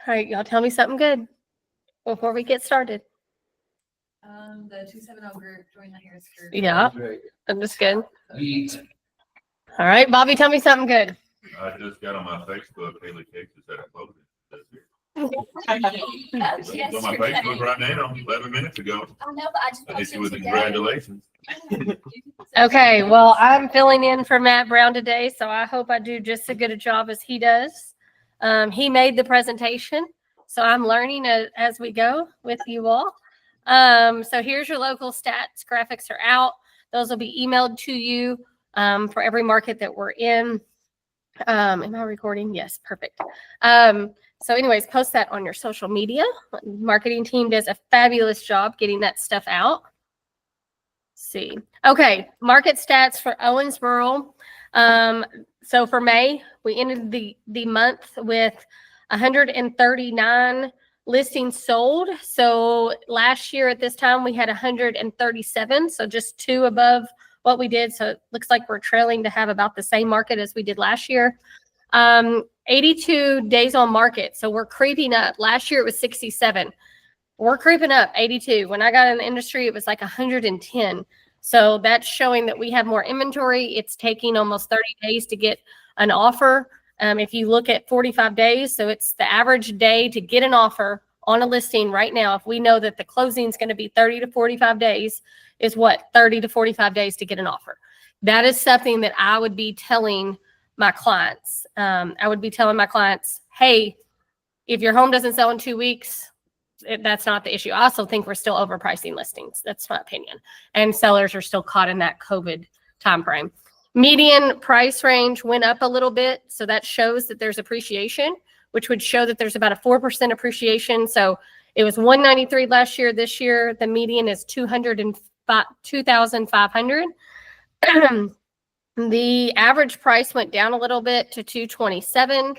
All right, y'all tell me something good before we get started. The 270 group joined the Harris group. Yeah, I'm just good. All right, Bobby, tell me something good. I just got on my Facebook, Haley Cakes is at a closing this year. Yes, On my Facebook right now, 11 minutes ago. I know, but I just I hit you with the today. congratulations. Okay, well, I'm filling in for Matt Brown today, so I hope I do just as good a job as he does. He made the presentation, so I'm learning as we go with you all. So here's your local stats. Graphics are out. Those will be emailed to you for every market that we're in. Am I recording? Yes, perfect. So anyways, post that on your social media. Marketing team does a fabulous job getting that stuff out. See. Okay, market stats for Owensboro. So for May, we ended the month with 139 listings sold. So last year at this time we had 137, so just 2 above what we did. So it looks like we're trailing to have about the same market as we did last year. 82 days on market. So we're creeping up. Last year it was 67. We're creeping up 82. When I got in the industry, it was like 110. So that's showing that we have more inventory. It's taking almost 30 days to get an offer. If you look at 45 days, so it's the average day to get an offer on a listing right now. If we know that the closing is going to be 30 to 45 days, is what? 30 to 45 days to get an offer. That is something that I would be telling my clients. I would be telling my clients, hey, if your home doesn't sell in 2 weeks, that's not the issue. I also think we're still overpricing listings. That's my opinion. And sellers are still caught in that COVID timeframe. Median price range went up a little bit. So that shows that there's appreciation, which would show that there's about a 4% appreciation. So it was 193 last year. This year, the median is 2,500. The average price went down a little bit to 227.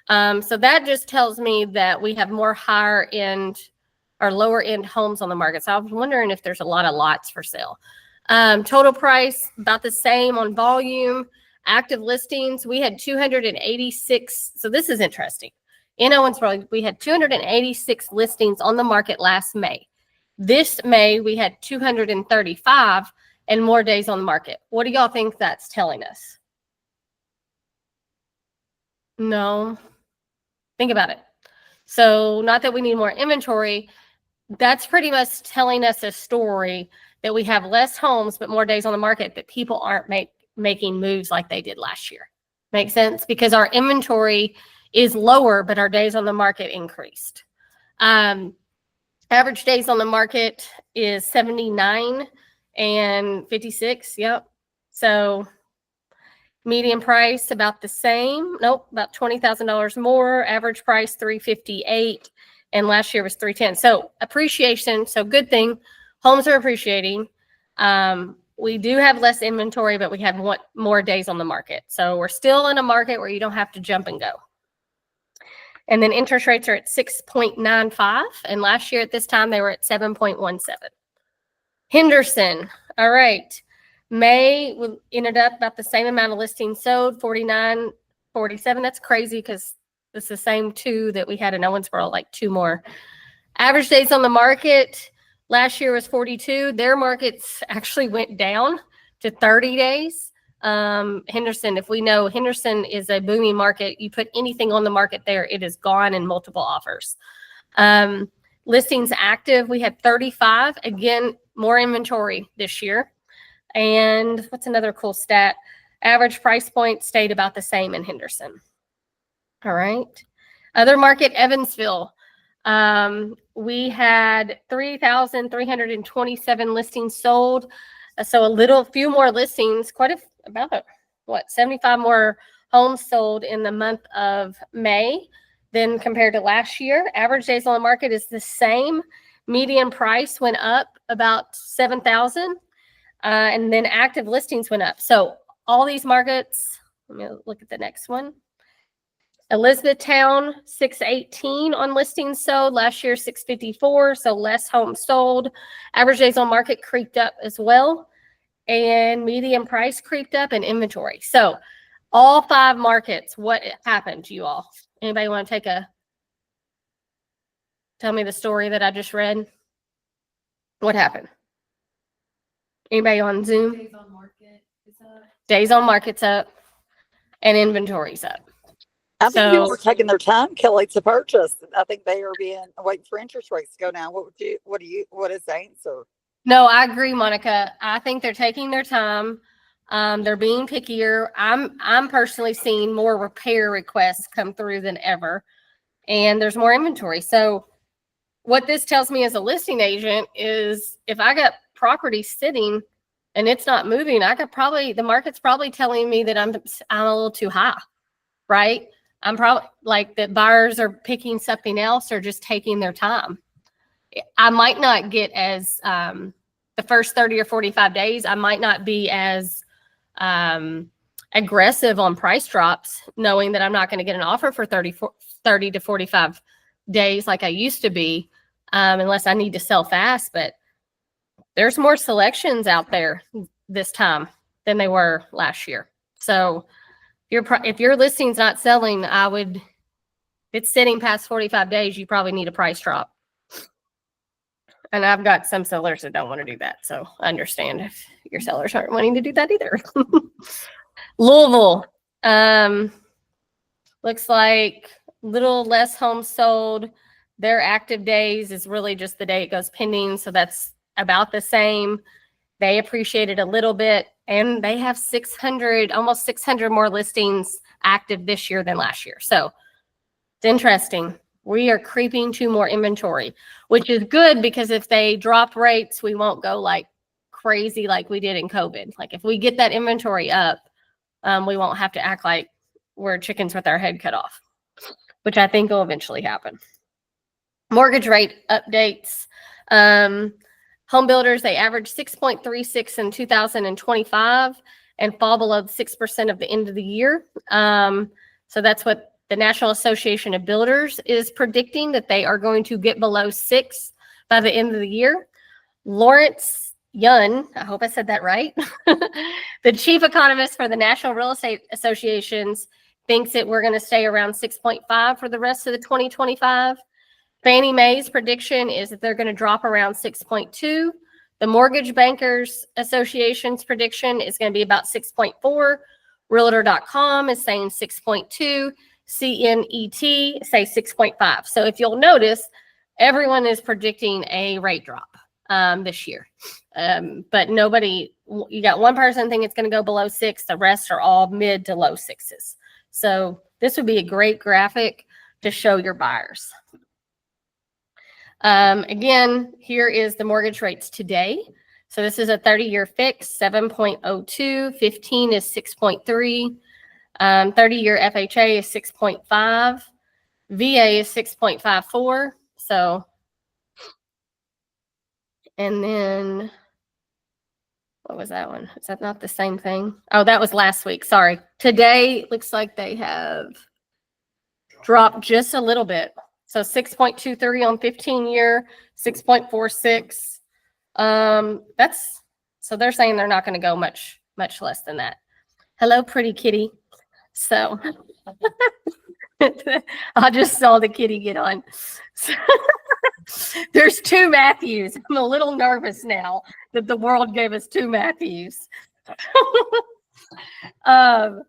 So that just tells me that we have more higher end or lower end homes on the market. So I was wondering if there's a lot of lots for sale. Total price about the same on volume. Active listings, we had 286. So this is interesting. In Owensboro, we had 286 listings on the market last May. This May, we had 235 and more days on the market. What do y'all think that's telling us? No. Think about it. So not that we need more inventory. That's pretty much telling us a story that we have less homes, but more days on the market, that people aren't making moves like they did last year. Make sense? Because our inventory is lower, but our days on the market increased. Average days on the market is 79 and 56. Yep. So median price about the same. Nope, about $20,000 more. Average price $358, and last year was $310. So appreciation. So good thing. Homes are appreciating. We do have less inventory, but we have more days on the market. So we're still in a market where you don't have to jump and go. And then interest rates are at 6.95, and last year at this time they were at 7.17. Henderson. All right. May, we ended up about the same amount of listings sold, 49, 47. That's crazy because it's the same 2 that we had in Owensboro, like 2 more. Average days on the market last year was 42. Their markets actually went down to 30 days. Henderson, if we know Henderson is a booming market, you put anything on the market there, it is gone in multiple offers. Listings active, we had 35. Again, more inventory this year. And what's another cool stat? Average price point stayed about the same in Henderson. All right. Other market, Evansville. We had 3,327 listings sold. So a few more listings, about 75 more homes sold in the month of May than compared to last year. Average days on the market is the same. Median price went up about 7,000. And then active listings went up. So all these markets, let me look at the next one. Elizabethtown, 618 on listings sold. Last year, 654, so less homes sold. Average days on market creeped up as well. And median price creeped up in inventory. So all 5 markets, what happened to you all? Anybody want to take a tell me the story that I just read? What happened? Anybody on Zoom? Days on market is up. Days on market's up and inventory's up. I think people So- are taking their time, Kelly, to purchase. I think they are waiting for interest rates to go down. What is the answer? No, I agree, Monica. I think they're taking their time. They're being pickier. I'm personally seeing more repair requests come through than ever, and there's more inventory. So what this tells me as a listing agent is if I got property sitting and it's not moving, the market's probably telling me that I'm a little too high, right? I'm probably like that buyers are picking something else or just taking their time. I might not get as the first 30 or 45 days, I might not be as aggressive on price drops, knowing that I'm not going to get an offer for 30 to 45 days like I used to be, unless I need to sell fast. But there's more selections out there this time than they were last year. So if your listing's not selling, if it's sitting past 45 days, you probably need a price drop. And I've got some sellers that don't want to do that. So I understand if your sellers aren't wanting to do that either. Louisville, looks like little less homes sold. Their active days is really just the day it goes pending. So that's about the same. They appreciated a little bit, and they have almost 600 more listings active this year than last year. So it's interesting. We are creeping to more inventory, which is good because if they drop rates, we won't go like crazy like we did in COVID. Like if we get that inventory up, we won't have to act like we're chickens with our head cut off, which I think will eventually happen. Mortgage rate updates. Home builders, they averaged 6.36 in 2025 and fall below 6% of the end of the year. So that's what the National Association of Builders is predicting, that they are going to get below 6 by the end of the year. Lawrence Yun, I hope I said that right, the chief economist for the National Real Estate Associations, thinks that we're going to stay around 6.5 for the rest of the 2025. Fannie Mae's prediction is that they're going to drop around 6.2. The Mortgage Bankers Association's prediction is going to be about 6.4. Realtor.com is saying 6.2. CNET say 6.5. So if you'll notice, everyone is predicting a rate drop this year. But you got one person thinking it's going to go below 6. The rest are all mid to low 6s. So this would be a great graphic to show your buyers. Again, here is the mortgage rates today. So this is a 30-year fix, 7.02, 15 is 6.3, 30-year FHA is 6.5, VA is 6.54. So, and then what was that one? Is that not the same thing? Oh, that was last week. Sorry. Today looks like they have dropped just a little bit. So 6.23 on 15-year, 6.46. So they're saying they're not going to go much less than that. Hello, pretty kitty. So I just saw the kitty get on. There's 2 Matthews. I'm a little nervous now that the world gave us 2 Matthews. All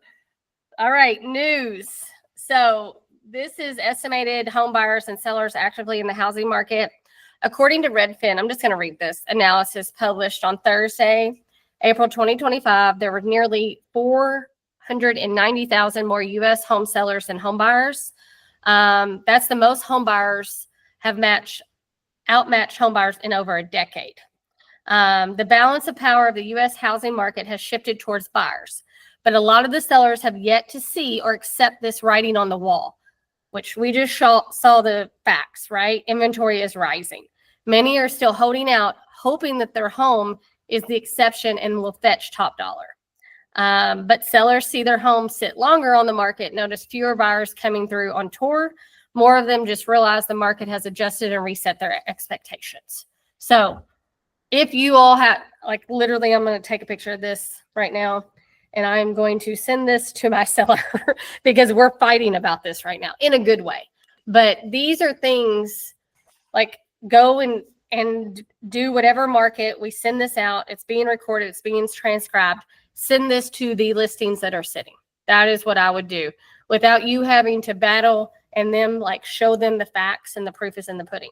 right, news. So this is estimated home buyers and sellers actively in the housing market. According to Redfin, I'm just going to read this analysis published on Thursday, April 2025. There were nearly 490,000 more U.S. home sellers than home buyers. That's the most home buyers have outmatched home buyers in over a decade. The balance of power of the U.S. housing market has shifted towards buyers, but a lot of the sellers have yet to see or accept this writing on the wall, which we just saw the facts, right? Inventory is rising. Many are still holding out, hoping that their home is the exception and will fetch top dollar. But sellers see their homes sit longer on the market, notice fewer buyers coming through on tour. More of them just realize the market has adjusted and reset their expectations. So if you all have, like literally, I'm going to take a picture of this right now, and I'm going to send this to my seller because we're fighting about this right now in a good way. But these are things Like go and do whatever market. We send this out. It's being recorded. It's being transcribed. Send this to the listings that are sitting. That is what I would do without you having to battle and them like show them the facts and the proof is in the pudding.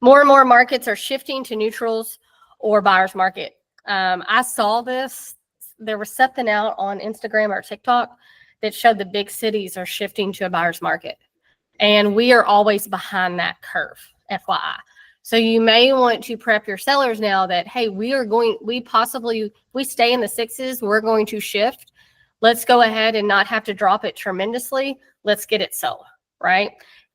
More and more markets are shifting to neutrals or buyer's market. I saw this. There was something out on Instagram or TikTok that showed the big cities are shifting to a buyer's market. And we are always behind that curve, FYI. So you may want to prep your sellers now that, hey, we stay in the 6s, we're going to shift. Let's go ahead and not have to drop it tremendously. Let's get it sold, right?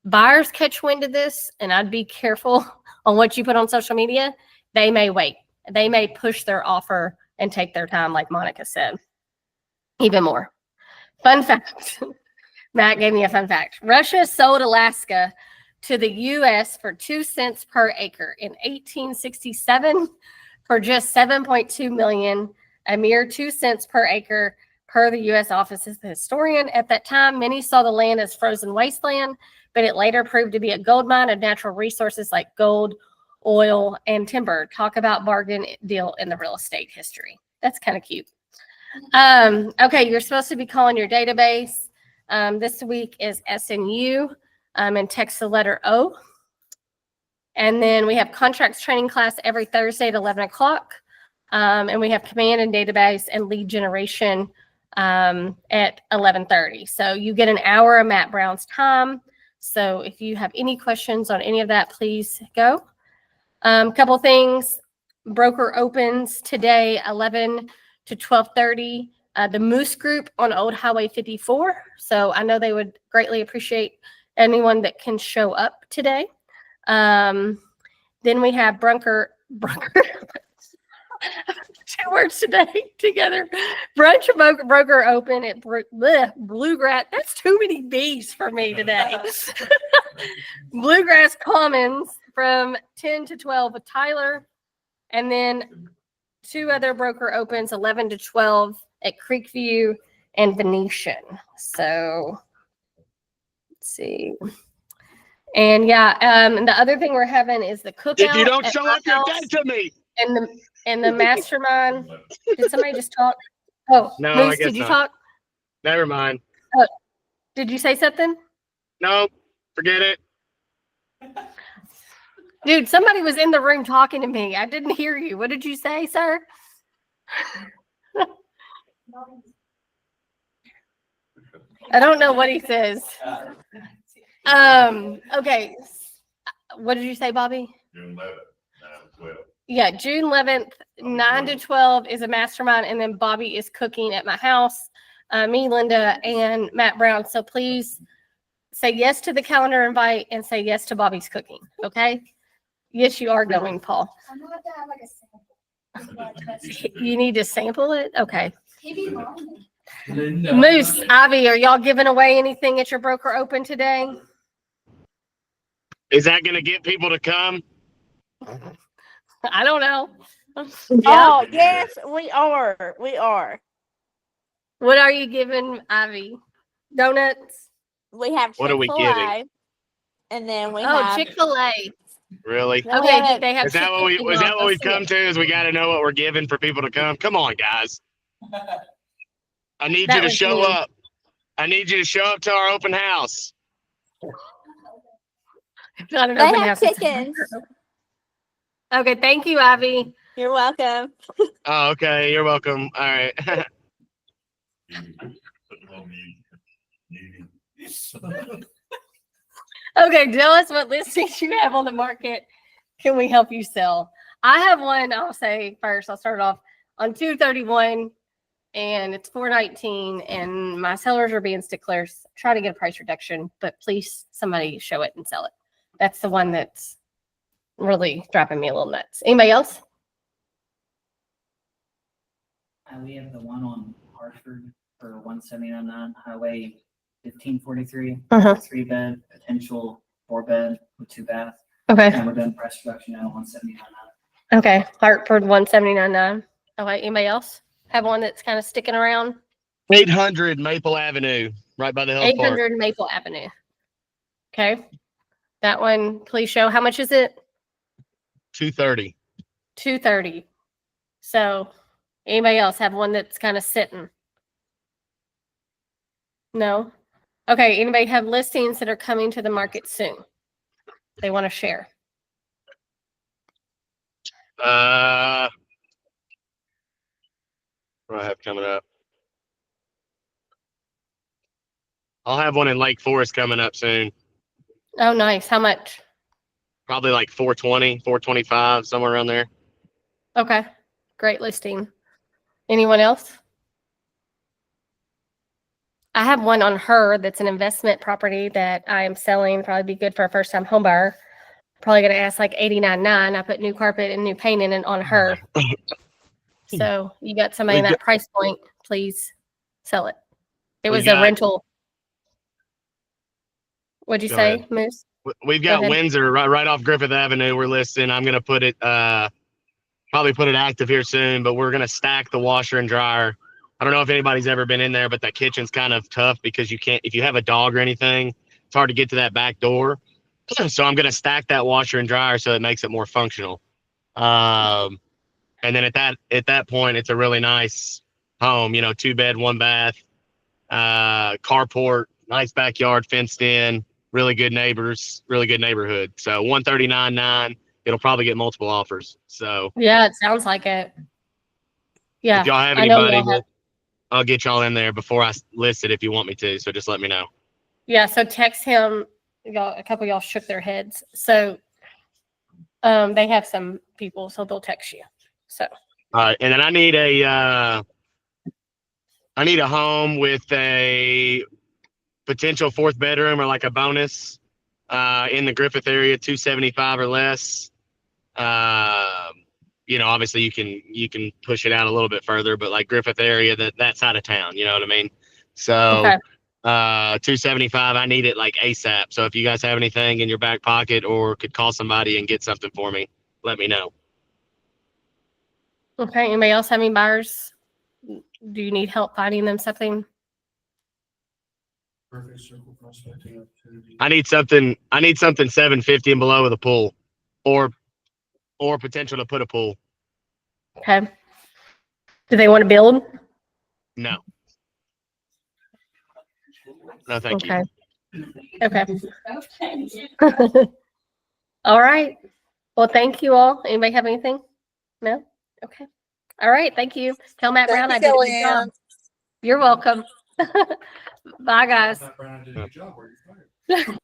Buyers catch wind of this, and I'd be careful on what you put on social media. They may wait. They may push their offer and take their time, like Monica said. Even more. Fun fact. Matt gave me a fun fact. Russia sold Alaska to the U.S. for 2 cents per acre in 1867 for just $7.2 million, a mere 2 cents per acre per the U.S. Office of the Historian. At that time, many saw the land as frozen wasteland, but it later proved to be a gold mine of natural resources like gold, oil, and timber. Talk about bargain deal in the real estate history. That's kind of cute. Okay, you're supposed to be calling your database. This week is SNU and text the letter O. And then we have contracts training class every Thursday at 11 o'clock. And we have command and database and lead generation at 11:30. So you get an hour of Matt Brown's time. So if you have any questions on any of that, please go. Couple things. Broker opens today, 11 to 12:30. The Moose Group on Old Highway 54. So I know they would greatly appreciate anyone that can show up today. Then we have Brunker. 2 words today together. Brunch broker open at Bluegrass. That's too many B's for me today. Bluegrass Commons from 10 to 12 with Tyler. And then 2 other broker opens, 11 to 12 at Creekview and Venetian. So let's see. And and the other thing we're having is the cookout. If you don't at show my up, you're house. dead to me. And the mastermind. Did somebody just talk? Oh, No, Moose, I guess did you not. talk? Never mind. Did you say something? No, forget it. Dude, somebody was in the room talking to me. I didn't hear you. What did you say, sir? I don't know what he says. Okay. What did you say, Bobby? June 11th, 9 to 12. Yeah, June 11th, 9 to 12 is a mastermind, and then Bobby is cooking at my house. Me, Linda, and Matt Brown. So please say yes to the calendar invite and say yes to Bobby's cooking. Okay? Yes, you are going, Paul. I'm gonna have to have like a sample. You need to sample it? Okay. Maybe mom. Moose, Ivy, are y'all giving away anything at your broker open today? Is that going to get people to come? I don't know. Oh, yes, we are. We are. What are you giving, Ivy? Donuts? We have What are we Chick-fil-A, and then we Oh, have Chick-fil-A. Really? No, we Okay, have- they have Is that what chicken is that what we've wings. come to? Is we got to know what we're giving for people to come? Come on, guys. I need That you to was show me. up. I need you to show up to our open house. It's not an They open have house, it's a chickens. broker. Okay, thank you, Ivy. You're welcome. Oh, okay. You're welcome. All right. Put them on mute. Okay, tell us what listings you have on the market. Can we help you sell? I have one, I'll say first, I'll start off on 231 and it's 419 and my sellers are being sticklers. Try to get a price reduction, but please somebody show it and sell it. That's the one that's really driving me a little nuts. Anybody else? We have the one on Hartford for 179 Highway 1543, Uh-huh. 3-bed, potential 4-bed with 2 baths. Okay. And we're done price reduction now, 179. Okay. Hartford 179.9. Okay. Anybody else have one that's kind of sticking around? 800 Maple Avenue, right by the health park. 800 Maple Avenue. Okay. That one, please show. How much is it? 230. 230. So anybody else have one that's kind of sitting? No? Okay, anybody have listings that are coming to the market soon? They want to share. What do I have coming up? I'll have one in Lake Forest coming up soon. Oh, nice. How much? Probably like 420, 425, somewhere around there. Okay. Great listing. Anyone else? I have one on her that's an investment property that I am selling. Probably be good for a first time home buyer. Probably gonna ask like $89.9. I put new carpet and new paint in it on her. So you got somebody in We've that price point, please sell it. It We've was got- a rental. What'd you Go say, ahead. Moose? We've got ahead. Windsor right off Griffith Avenue. We're listing. I'm going to put it, probably put it active here soon, but we're going to stack the washer and dryer. I don't know if anybody's ever been in there, but that kitchen's kind of tough because you can't, if you have a dog or anything, it's hard to get to that back door. So I'm going to stack that washer and dryer so it makes it more functional. And then at that point, it's a really nice home, 2-bed, 1-bath, carport, nice backyard, fenced in, really good neighbors, really good neighborhood. So 139.9, it'll probably get multiple offers. So Yeah, it sounds like it. Yeah, if y'all have I know anybody, y'all have. I'll get y'all in there before I list it if you want me to. So just let me know. Yeah, so text him. Y'all, a couple of y'all shook their heads. So they have some people, so they'll text you. So All right, and then I need a home with a potential 4th bedroom or like a bonus in the Griffith area, 275 or less. Obviously you can push it out a little bit further, but like Griffith area, that side of town, you know what I mean? So okay. 275, I need it like ASAP. So if you guys have anything in your back pocket or could call somebody and get something for me, let me know. Okay. Anybody else have any buyers? Do you need help finding them something? I need something 750 and below with a pool or potential to put a pool. Okay. Do they want to build? No. No, thank you. Okay. Okay. All right. Well, thank you all. Anybody have anything? No? Okay. All right. Thank you. Tell Matt Brown I Thank you, did a good job. Kellyanne. You're welcome. Bye, guys. Matt Brown did a good job. Where you fired?